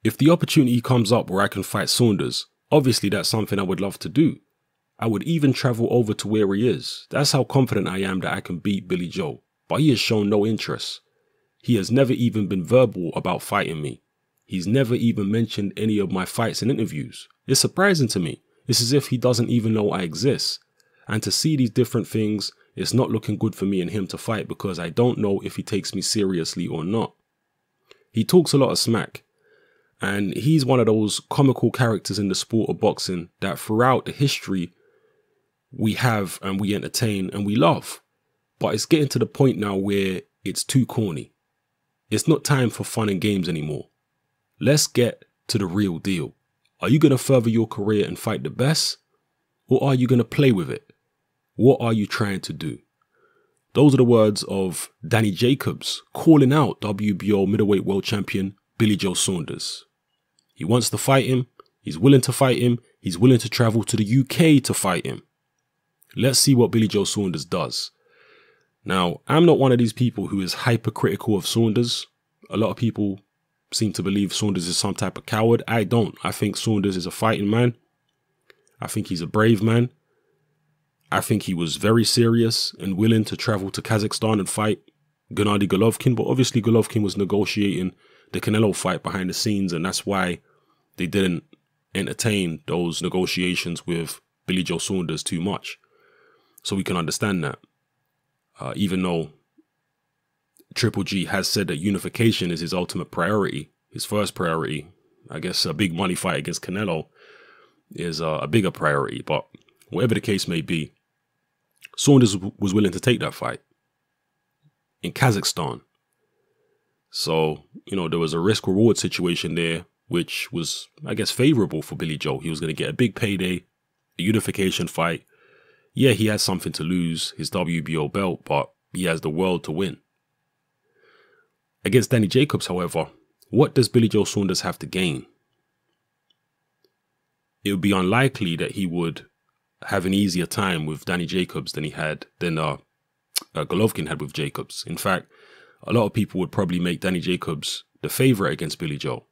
If the opportunity comes up where I can fight Saunders, obviously that's something I would love to do. I would even travel over to where he is. That's how confident I am that I can beat Billy Joe. But he has shown no interest. He has never even been verbal about fighting me. He's never even mentioned any of my fights in interviews. It's surprising to me. It's as if he doesn't even know I exist. And to see these different things, it's not looking good for me and him to fight because I don't know if he takes me seriously or not. He talks a lot of smack. And he's one of those comical characters in the sport of boxing that throughout the history we have and we entertain and we love. But it's getting to the point now where it's too corny. It's not time for fun and games anymore. Let's get to the real deal. Are you going to further your career and fight the best? Or are you going to play with it? What are you trying to do? Those are the words of Danny Jacobs calling out WBO middleweight world champion Billy Joe Saunders. He wants to fight him. He's willing to fight him. He's willing to travel to the UK to fight him. Let's see what Billy Joe Saunders does. Now, I'm not one of these people who is hypercritical of Saunders. A lot of people seem to believe Saunders is some type of coward. I don't. I think Saunders is a fighting man. I think he's a brave man. I think he was very serious and willing to travel to Kazakhstan and fight Gennady Golovkin. But obviously Golovkin was negotiating the Canelo fight behind the scenes, and that's why they didn't entertain those negotiations with Billy Joe Saunders too much. So we can understand that. Even though Triple G has said that unification is his ultimate priority, his first priority, I guess a big money fight against Canelo is a bigger priority. But whatever the case may be, Saunders was willing to take that fight in Kazakhstan. So, you know, there was a risk-reward situation there, which was, I guess, favorable for Billy Joe. He was going to get a big payday, a unification fight. Yeah, he has something to lose, his WBO belt, but he has the world to win. Against Danny Jacobs, however, what does Billy Joe Saunders have to gain? It would be unlikely that he would have an easier time with Danny Jacobs than Golovkin had with Jacobs. In fact, a lot of people would probably make Danny Jacobs the favorite against Billy Joe,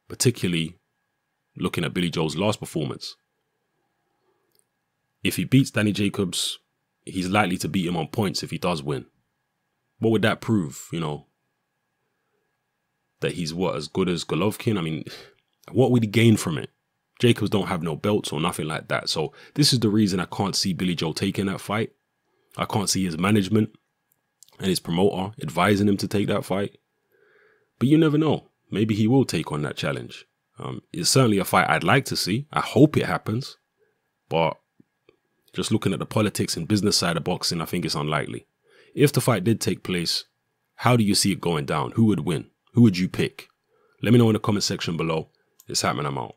particularly looking at Billy Joe's last performance. If he beats Danny Jacobs, he's likely to beat him on points if he does win. What would that prove, you know? That he's what, as good as Golovkin? I mean, what would he gain from it? Jacobs don't have no belts or nothing like that. So this is the reason I can't see Billy Joe taking that fight. I can't see his management and his promoter advising him to take that fight. But you never know. Maybe he will take on that challenge. It's certainly a fight I'd like to see. I hope it happens. But just looking at the politics and business side of boxing, I think it's unlikely. If the fight did take place, how do you see it going down? Who would win? Who would you pick? Let me know in the comment section below. It's happening. I'm out.